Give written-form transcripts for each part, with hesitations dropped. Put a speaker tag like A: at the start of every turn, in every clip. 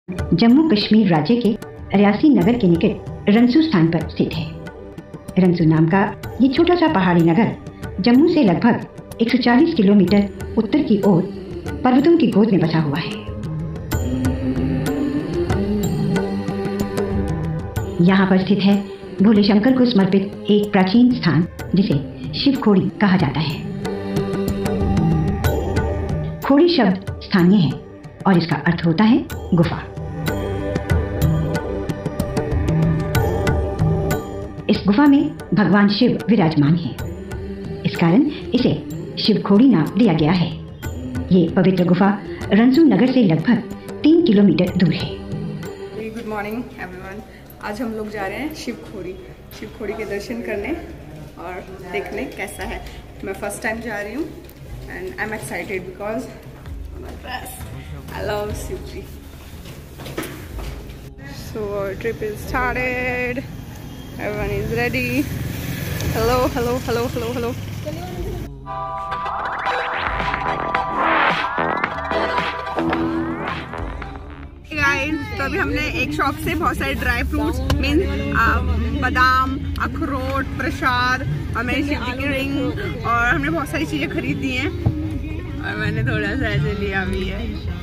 A: जम्मू कश्मीर राज्य के रियासी नगर के निकट रंसू स्थान पर स्थित है। रंसू नाम का ये छोटा सा पहाड़ी नगर जम्मू से लगभग 140 किलोमीटर उत्तर की ओर पर्वतों की गोद में बसा हुआ है। यहाँ पर स्थित है भोले शंकर को समर्पित एक प्राचीन स्थान जिसे शिव खोड़ी कहा जाता है। खोड़ी शब्द स्थानीय है और इसका अर्थ होता है गुफा। इस गुफा में भगवान शिव विराजमान हैं। इस कारण इसे शिव खोड़ी नाम दिया गया है। ये पवित्र गुफा रंसू नगर से लगभग 3 किलोमीटर दूर है।
B: Good morning everyone. आज हम लोग जा रहे हैं शिव खोड़ी के दर्शन करने और देखने कैसा है। मैं फर्स्ट टाइम जा रही हूँ and I am excited because I love Shivji. So our trip is started. Everyone is ready. Hello. Guys, तो अभी हमने एक शॉप से बहुत सारे ड्राई फ्रूट्स मीन बादाम, अखरोट, प्रसाद और मेरी शिवजी की रिंग और हमने बहुत सारी चीजें खरीदी हैं और मैंने थोड़ा सा ऐसे लिया भी है।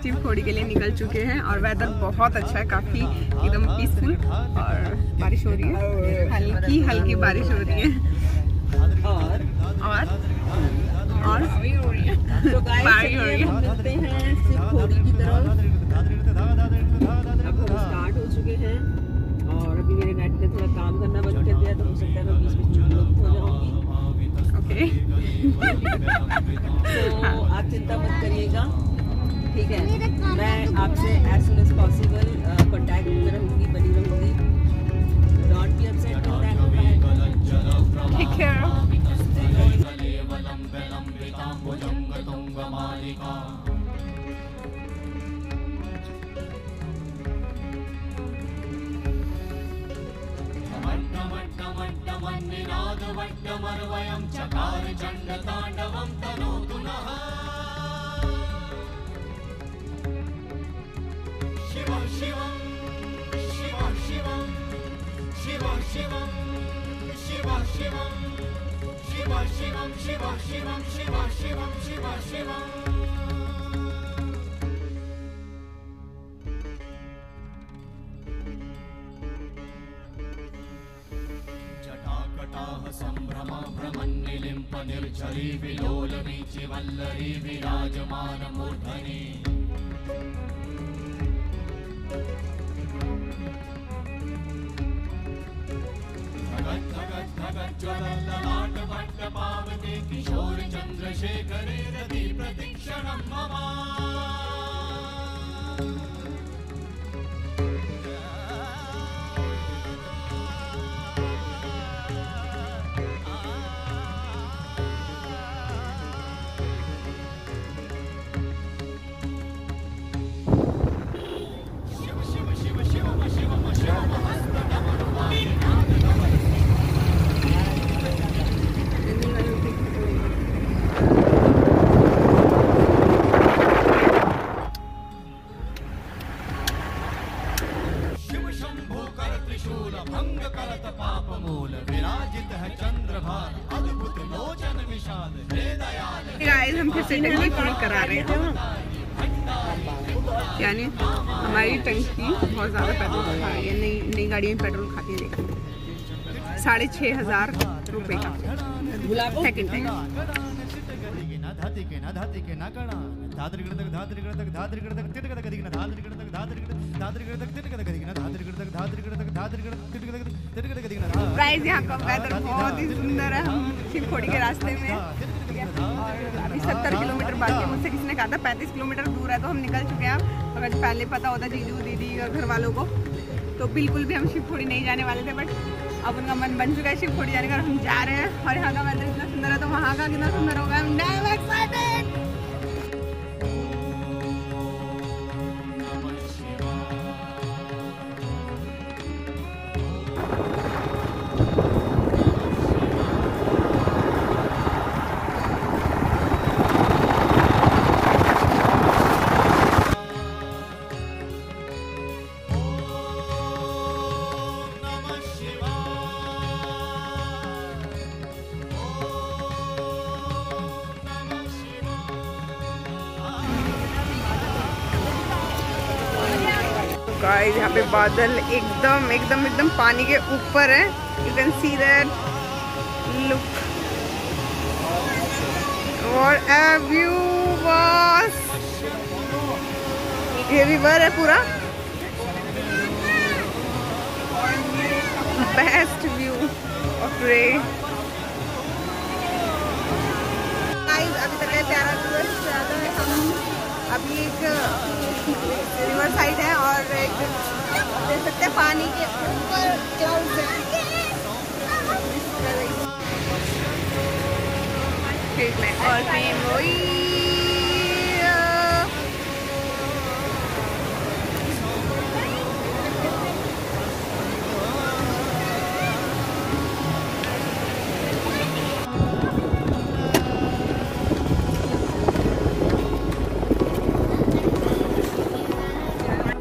B: शिव खोड़ी के लिए निकल चुके हैं और वेदर बहुत अच्छा है, काफी एकदम पीसफुल और बारिश हो रही है, हल्की बारिश हो रही है और बारिश हो रही है।
C: हम मिलते हैं शिव खोड़ी की तरफ। अब हम स्टार्ट हो चुके हैं और अभी मेरे नेट ने थोड़ा काम करना बंद कर दिया तो हो सकता है मैं बीच में चुप हो जाऊंगी।
B: ओके
C: तो आप चिंता मत करिएगा, ठीक है। मैं आपसे as soon as possible contact में रहूँगी, बनी रहूँगी। Don't be upset with that.
B: Take care.
D: संभ्रमा भ्रमन्निलिम्प निर्झरी विलोलवीचि वल्लरी विराजमान मूर्धनि धगत ज्वलल्ललाट भट्ट पावके किशोर चंद्रशेखरे रति प्रतीक्षणं मम।
B: गाइस हम फिर से टंकी फुल करा रहे हैं, यानी हमारी टंकी बहुत ज़्यादा पेट्रोल खा रही है। नई गाड़ियाँ पेट्रोल खाती है। देखो 6,500 रुपये का सेकेंड टाइम। प्राइस यहाँ का वेदर बहुत ही सुंदर है। हम शिव खोड़ी के रास्ते में और अभी 70 किलोमीटर बाकी है। मुझसे किसी ने कहा था 35 किलोमीटर दूर है तो हम निकल चुके हैं। अगर पहले पता होता जीजू दीदी और घर वालों को तो बिल्कुल भी हम शिव खोड़ी नहीं जाने वाले थे, बट अब उनका मन बन चुका है शिव खोड़ी जाने का। हम जा रहे हैं और यहाँ का वेदर इतना सुंदर है तो वहाँ का कितना सुंदर होगा। I'm damn excited! गाइस यहाँ पे बादल एकदम एकदम एकदम पानी के ऊपर है। You can see that, look what a view boss. ये रिवर है पूरा, बेस्ट व्यू ऑफ रे। गाइस अभी तक है प्यारा व्यू। हम अभी एक रिवर साइड है और एक देख सकते हैं पानी के ऊपर क्लाउड्स है। और फिर वही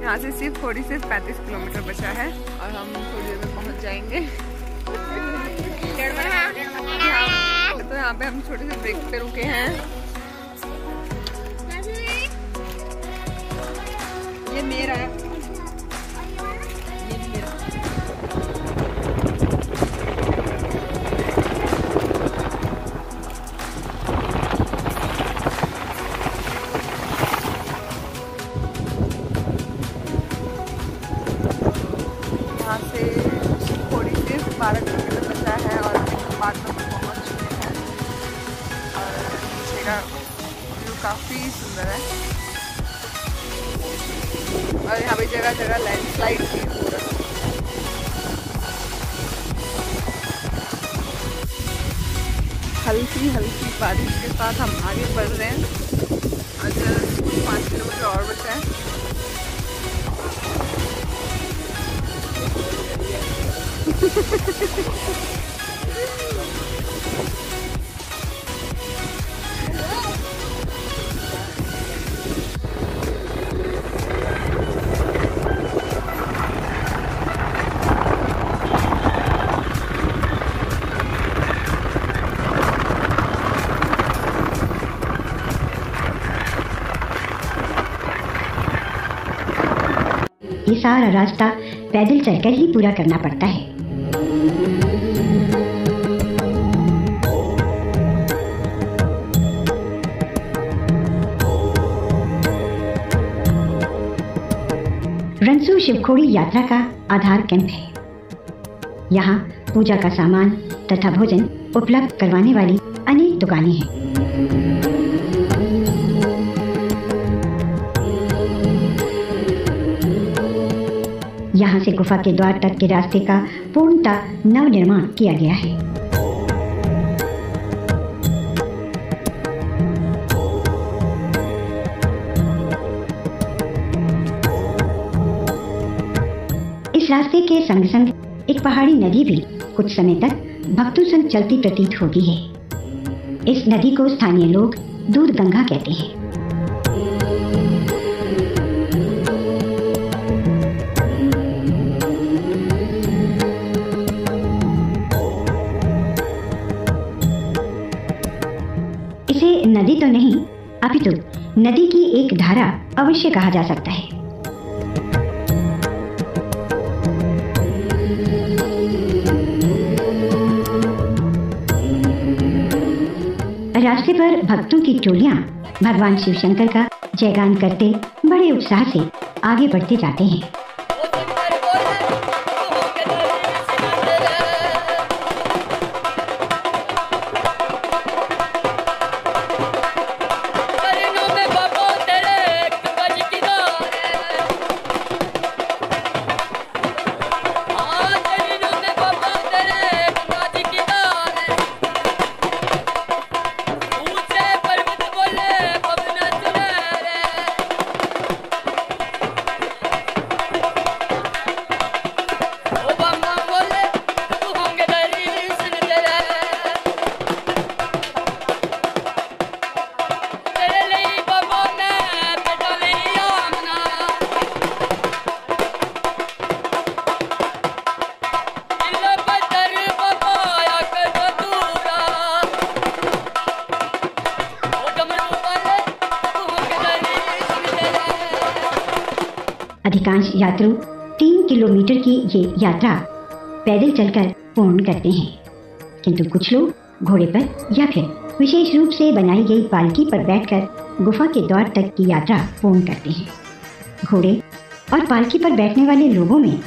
B: यहाँ से सिर्फ 35 किलोमीटर बचा है और हम थोड़ी देर में पहुँच जाएंगे। तो यहाँ पे हम छोटे से ब्रेक पे रुके हैं। ये मेरा है, ये मेरा। यहाँ से थोड़ी सिर्फ 12 किलोमीटर बचा है और बाद में पहुँच चुके हैं। और नीचे का व्यू काफ़ी सुंदर है और यहाँ पे जगह जगह लैंडस्लाइड भी हो रहा है। हल्की हल्की बारिश के साथ हम आगे बढ़ रहे हैं। अगर 5 किलोमीटर और बचा है।
A: ये सारा रास्ता पैदल चलकर ही पूरा करना पड़ता है। रनसू शिवखोड़ी यात्रा का आधार कैंप है। यहाँ पूजा का सामान तथा भोजन उपलब्ध करवाने वाली अनेक दुकानें हैं। यहाँ से गुफा के द्वार तक के रास्ते का पूर्णतः नवनिर्माण किया गया है। इस रास्ते के संग संग एक पहाड़ी नदी भी कुछ समय तक भक्तों संग चलती प्रतीत होती है। इस नदी को स्थानीय लोग दूध गंगा कहते हैं। इसे नदी तो नहीं अपितु नदी की एक धारा अवश्य कहा जा सकता है। रास्ते पर भक्तों की टोलियां भगवान शिव शंकर का जयगान करते बड़े उत्साह से आगे बढ़ते जाते हैं। अधिकांश यात्रु 3 किलोमीटर की ये यात्रा पैदल चलकर पूर्ण करते हैं, किंतु कुछ लोग घोड़े पर या फिर विशेष रूप से बनाई गई पालकी पर बैठकर गुफा के द्वार तक की यात्रा पूर्ण करते हैं। घोड़े और पालकी पर बैठने वाले लोगों में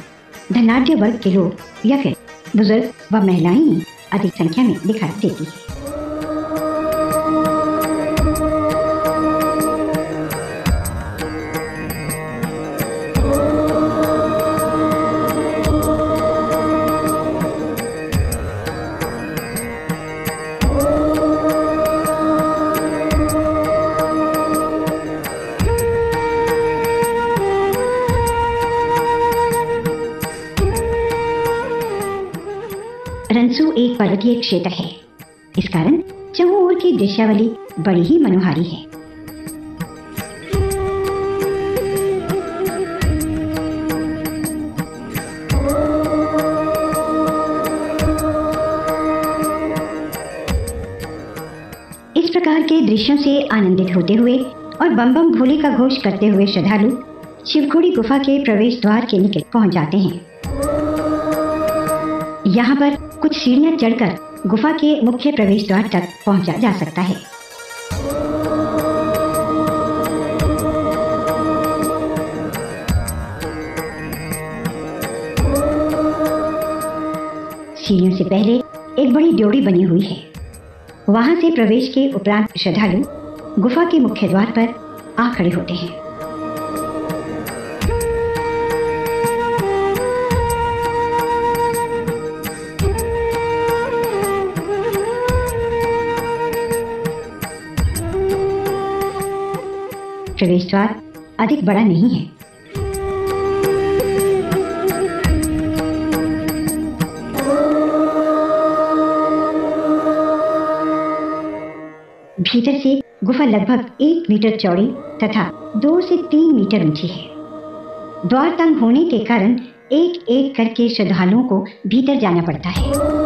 A: धनाढ्य वर्ग के लोग या फिर बुजुर्ग व महिलाएं ही अधिक संख्या में दिखाई देती है। रंसू एक पर्वतीय क्षेत्र है, इस कारण चारों ओर की दृश्यावली बड़ी ही मनोहारी है। इस प्रकार के दृश्यों से आनंदित होते हुए और बम बम भोले का घोष करते हुए श्रद्धालु शिवखोड़ी गुफा के प्रवेश द्वार के निकट पहुंच जाते हैं। यहाँ पर कुछ सीढ़ियां चढ़कर गुफा के मुख्य प्रवेश द्वार तक पहुंचा जा सकता है। सीढ़ियों से पहले एक बड़ी ड्योढ़ी बनी हुई है। वहां से प्रवेश के उपरांत श्रद्धालु गुफा के मुख्य द्वार पर आ खड़े होते हैं। प्रवेश द्वार अधिक बड़ा नहीं है। भीतर से गुफा लगभग 1 मीटर चौड़ी तथा 2 से 3 मीटर ऊंची है। द्वार तंग होने के कारण एक एक करके श्रद्धालुओं को भीतर जाना पड़ता है।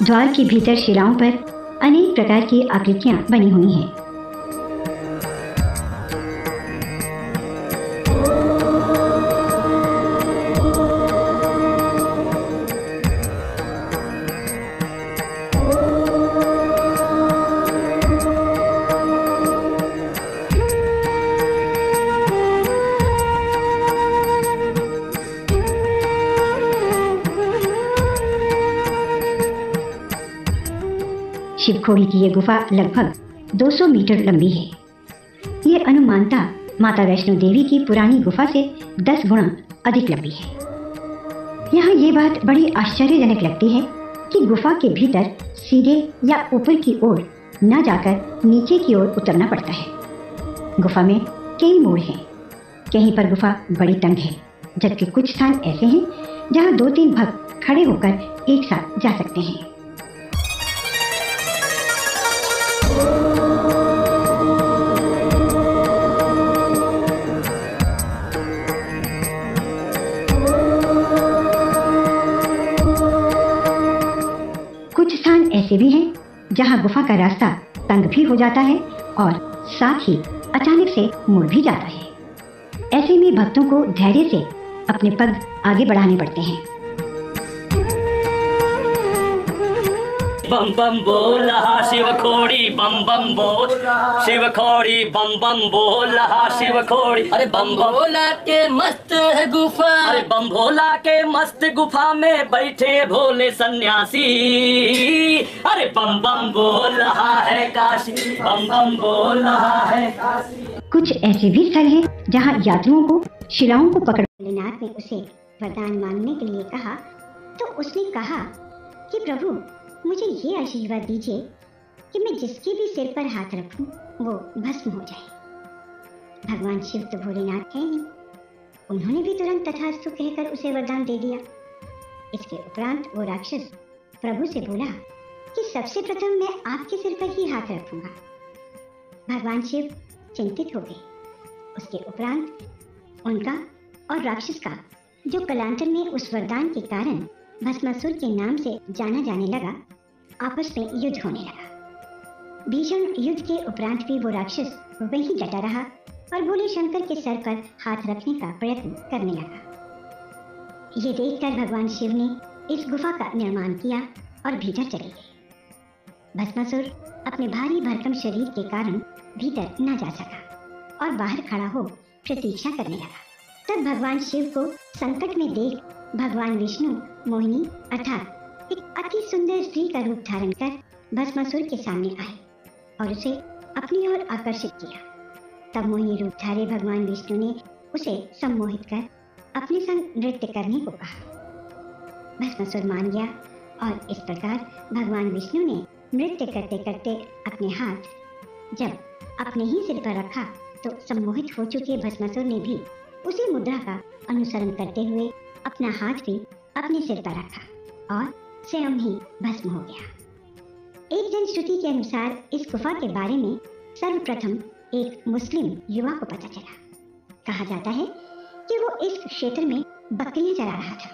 A: द्वार के भीतर शिलाओं पर अनेक प्रकार की आकृतियां बनी हुई हैं। शिवखोड़ी की ये गुफा लगभग 200 मीटर लंबी है। ये अनुमानतः माता वैष्णो देवी की पुरानी गुफा से 10 गुना अधिक लंबी है। यहाँ ये बात बड़ी आश्चर्यजनक लगती है कि गुफा के भीतर सीधे या ऊपर की ओर न जाकर नीचे की ओर उतरना पड़ता है। गुफा में कई मोड़ हैं। कहीं पर गुफा बड़ी तंग है, जबकि कुछ स्थान ऐसे हैं जहाँ 2-3 भक्त खड़े होकर एक साथ जा सकते हैं। कुछ स्थान ऐसे भी हैं जहां गुफा का रास्ता तंग भी हो जाता है और साथ ही अचानक से मुड़ भी जाता है। ऐसे में भक्तों को धैर्य से अपने पग आगे बढ़ाने पड़ते हैं।
E: बम बम बोल रहा शिवखोड़ी, बम बम बोल शिवखोड़ी, बम बम बोल रहा शिवखोड़ी। अरे बम भोला के मस्त है गुफा, अरे बम भोला के मस्त गुफा में बैठे भोले सन्यासी। अरे बम बम बोल रहा है काशी, बम बम बोल रहा है काशी।
A: कुछ ऐसे भी स्थल हैं जहां यात्रियों को शिलाओं को पकड़ भोलेनाथ ने उसे वरदान मांगने के लिए कहा, तो उसने कहा कि प्रभु मुझे ये आशीर्वाद दीजिए कि मैं जिसके भी सिर पर हाथ रखूं वो भस्म हो जाए। भगवान शिव तो भोलेनाथ है नहीं, उन्होंने भी तुरंत तथास्तु कहकर उसे वरदान दे दिया। इसके उपरांत वो राक्षस प्रभु से बोला कि सबसे प्रथम मैं आपके सिर पर ही हाथ रखूंगा, भगवान शिव चिंतित हो गए। उसके उपरांत उनका और राक्षस का, जो कालांतर में उस वरदान के कारण भस्मासुर के नाम से जाना जाने लगा, आपस में युद्ध होने लगा। भीषण युद्ध के उपरांत भी वो राक्षस वहीं डटा रहा और भोले शंकर के सर पर हाथ रखने का प्रयत्न करने लगा। ये देखकर भगवान शिव ने इस गुफा का निर्माण किया और भीतर चले गए। भस्मासुर अपने भारी भरकम शरीर के कारण भीतर न जा सका और बाहर खड़ा हो प्रतीक्षा करने लगा। तब भगवान शिव को संकट में देख भगवान विष्णु मोहिनी अर्थात एक अति सुंदर स्त्री का रूप धारण कर भस्मासुर के सामने आए और उसे अपनी ओर आकर्षित किया। तब मोहिनी रूपधारी भगवान विष्णु ने उसे सम्मोहित कर अपने संग नृत्य करने को कहा। भस्मासुर मान गया और इस प्रकार भगवान विष्णु ने नृत्य करते करते अपने हाथ जब अपने ही सिर पर रखा तो सम्मोहित हो चुके भस्मासुर ने भी उसी मुद्रा का अनुसरण करते हुए अपना हाथ भी अपने सिर पर रखा और स्वयं ही भस्म हो गया। एक जनश्रुति के अनुसार इस गुफा के बारे में सर्वप्रथम एक मुस्लिम युवा को पता चला। कहा जाता है कि वो इस क्षेत्र में बकरियां चरा रहा था।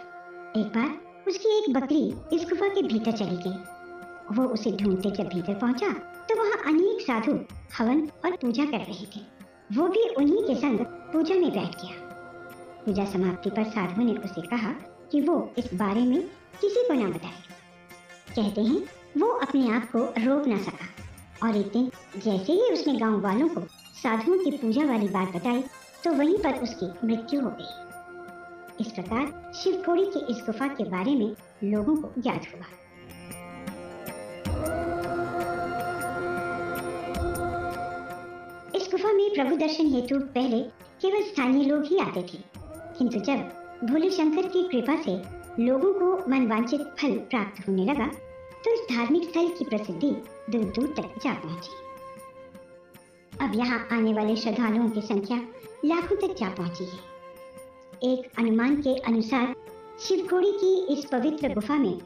A: एक बार उसकी एक बकरी इस गुफा के भीतर चली गई। वो उसे ढूंढते जब भीतर पहुंचा तो वहाँ अनेक साधु हवन और पूजा कर रहे थे। वो भी उन्हीं के संग पूजा में बैठ गया। पूजा समाप्ति पर साधु ने उसे कहा कि वो इस बारे में किसी को न बताए। कहते हैं वो अपने आप को रोक न सका और एक दिन जैसे ही उसने गांव वालों को साधुओं की पूजा वाली बात बताई तो वहीं पर उसकी मृत्यु हो गई। इस प्रकार शिवखोड़ी की इस गुफा के बारे में लोगों को ज्ञात हुआ। इस गुफा में प्रभु दर्शन हेतु पहले केवल स्थानीय लोग ही आते थे, किंतु जब भोले शंकर की कृपा से लोगों को मनवांछित फल प्राप्त होने लगा तो इस धार्मिक स्थल की प्रसिद्धि दूर दूर तक जा पहुंची। अब यहाँ आने वाले श्रद्धालुओं की संख्या लाखों तक जा पहुंची है। एक अनुमान के अनुसार शिवखोड़ी की इस पवित्र गुफा में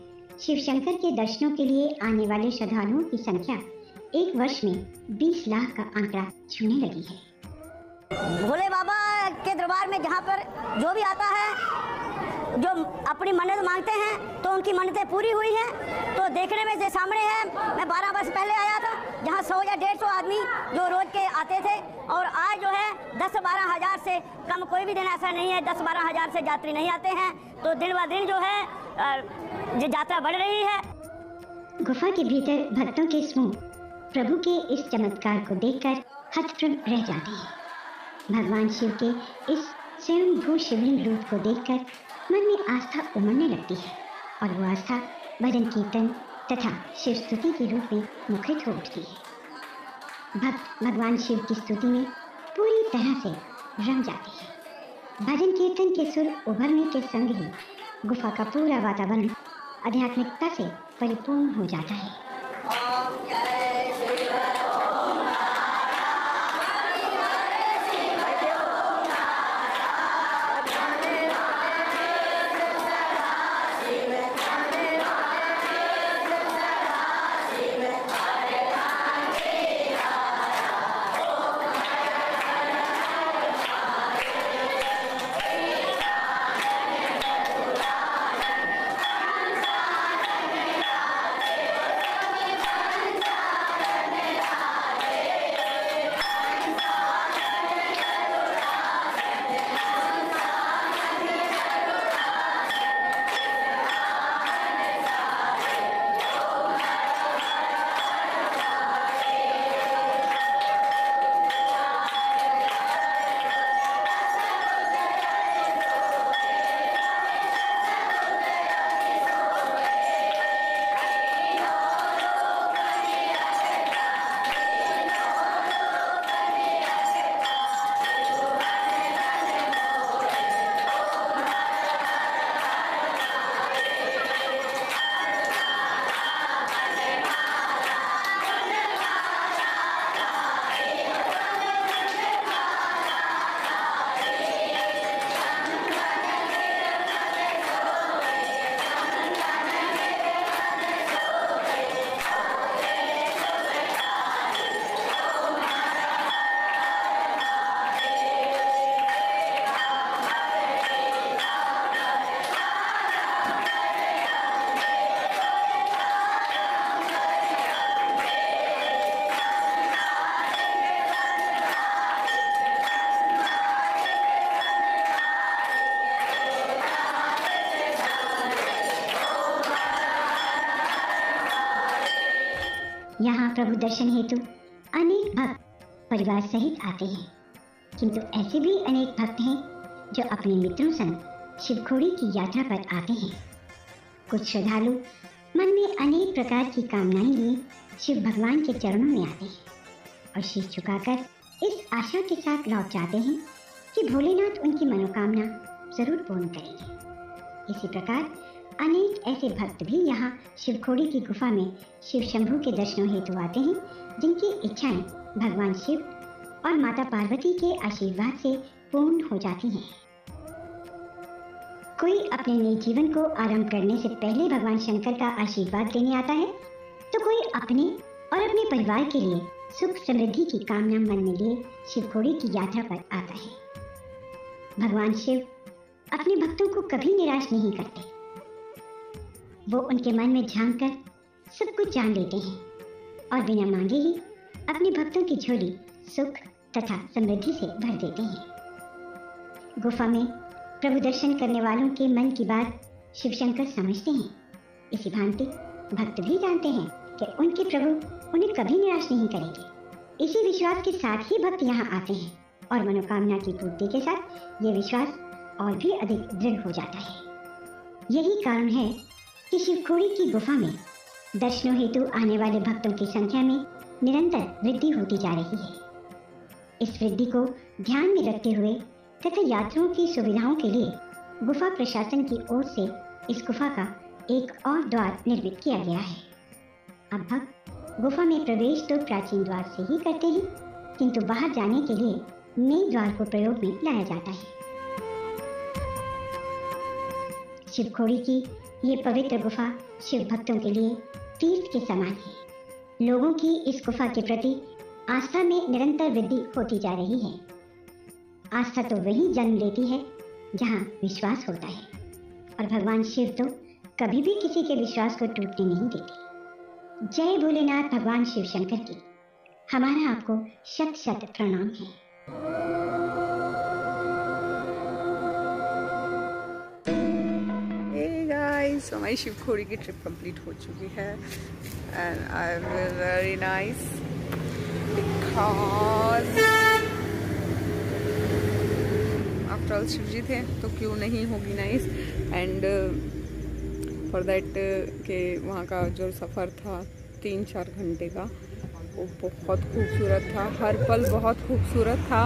A: शिव शंकर के दर्शनों के लिए आने वाले श्रद्धालुओं की संख्या एक वर्ष में 20 लाख का आंकड़ा छूने लगी है।
F: भोले बाबा के दरबार में जहाँ पर जो भी आता है, जो अपनी मन्नत मांगते हैं तो उनकी मन्नतें पूरी हुई हैं। तो देखने में जो सामने है, मैं 12 वर्ष पहले आया था, जहाँ 100 या 150 आदमी जो रोज के आते थे, और आज जो है 10-12 हज़ार से कम कोई भी दिन ऐसा नहीं है 10-12 हज़ार से यात्री नहीं आते हैं। तो दिन ब दिन जो है यात्रा बढ़ रही है।
A: गुफा के भीतर भक्तों के समूह प्रभु के इस चमत्कार को देखकर हतप्रभ रह जाते हैं। भगवान शिव के इस स्वयंभू शिवलिंग रूप को देखकर मन में आस्था उमड़ने लगती है और वो आस्था भजन कीर्तन तथा शिव स्तुति के रूप में मुखरित हो उठती है। भक्त भगवान शिव की स्तुति में पूरी तरह से रम जाते हैं। भजन कीर्तन के सुर उभरने के संग ही गुफा का पूरा वातावरण आध्यात्मिकता से परिपूर्ण हो जाता है।
G: यहाँ प्रभु दर्शन हेतु अनेक भक्त परिवार सहित आते हैं, किंतु ऐसे भी अनेक भक्त हैं जो अपने मित्रों संग शिवखोड़ी की यात्रा पर आते हैं। कुछ श्रद्धालु मन में अनेक प्रकार की कामनाएं लिए शिव भगवान के चरणों में आते हैं और शीश झुकाकर इस आशा के साथ लौट जाते हैं कि भोलेनाथ उनकी मनोकामना जरूर पूर्ण करेंगे। इसी प्रकार अनेक ऐसे भक्त भी यहाँ शिवखोड़ी की गुफा में शिव शंभू के दर्शनों हेतु आते हैं, जिनकी इच्छाएं भगवान शिव और माता पार्वती के आशीर्वाद से पूर्ण हो जाती हैं। कोई अपने नए जीवन को आरंभ करने से पहले भगवान शंकर का आशीर्वाद लेने आता है, तो कोई अपने और अपने परिवार के लिए सुख समृद्धि की कामना मन में लिए शिवखोड़ी की यात्रा पर आता है। भगवान शिव अपने भक्तों को कभी निराश नहीं करते। वो उनके मन में झांककर सब कुछ जान लेते हैं और बिना मांगे ही अपने भक्तों की झोली सुख तथा समृद्धि से भर देते हैं। गुफा में प्रभु दर्शन करने वालों के मन की बात शिव शंकर समझते हैं। इसी भांति भक्त भी जानते हैं कि उनके प्रभु उन्हें कभी निराश नहीं करेंगे। इसी विश्वास के साथ ही भक्त यहाँ आते हैं और मनोकामना की पूर्ति के साथ ये विश्वास और भी अधिक दृढ़ हो जाता है। यही कारण है कि शिवखोड़ी की गुफा में दर्शनों हेतु आने वाले भक्तों की संख्या में निरंतर वृद्धि होती जा रही है। इस वृद्धि को ध्यान में रखते हुए तथा यात्रियों की सुविधाओं के लिए गुफा प्रशासन की ओर से इस गुफा का एक और द्वार निर्मित किया गया है। अब भक्त गुफा में प्रवेश तो प्राचीन द्वार से ही करते हैं, किंतु बाहर जाने के लिए नए द्वार को प्रयोग में लाया जाता है। शिवखोड़ी की ये पवित्र गुफा शिव भक्तों के लिए तीर्थ के समान है। लोगों की इस गुफा के प्रति आस्था में निरंतर वृद्धि होती जा रही है। आस्था तो वही जन्म लेती है जहाँ विश्वास होता है, और भगवान शिव तो कभी भी किसी के विश्वास को टूटने नहीं देते। जय भोलेनाथ भगवान शिव शंकर की हमारा आपको शत शत प्रणाम है।
B: Hey guys, so हमारी शिवखोड़ी की ट्रिप कंप्लीट हो चुकी है and I feel very nice because after all Shiv जी थे तो क्यों नहीं होगी नाइस। एंड फॉर दैट के वहाँ का जो सफ़र था 3-4 घंटे का वो बहुत खूबसूरत था। हर पल बहुत खूबसूरत था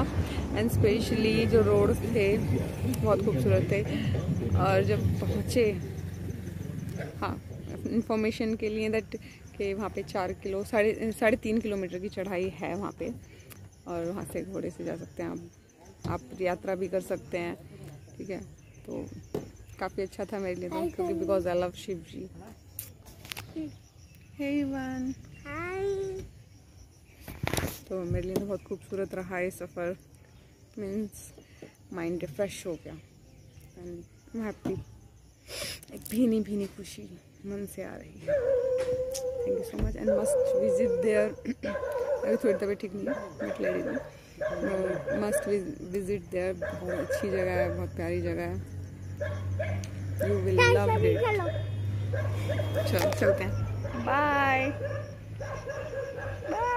B: एंड स्पेशली जो रोड थे बहुत खूबसूरत थे। और जब पहुँचे, हाँ इंफॉर्मेशन के लिए दैट कि वहाँ पे 3.5 किलोमीटर की चढ़ाई है वहाँ पे, और वहाँ से घोड़े से जा सकते हैं आप यात्रा भी कर सकते हैं। ठीक है, तो काफ़ी अच्छा था मेरे लिए तो, क्योंकि because I love Shiv ji. हे वन हाय। तो मेरे लिए तो बहुत खूबसूरत रहा ये सफ़र। मीन्स माइंड रिफ्रेश हो गया एंड आई एम हैप्पी। एक भीनी भीनी खुशी मन से आ रही है। Thank you so much and must visit there. अभी थोड़ी तबीयत ठीक नहीं है, बट लेडी में मस्ट विजिट देयर। बहुत अच्छी जगह है, बहुत प्यारी जगह है। You will love it. चलो चलते हैं। Bye bye.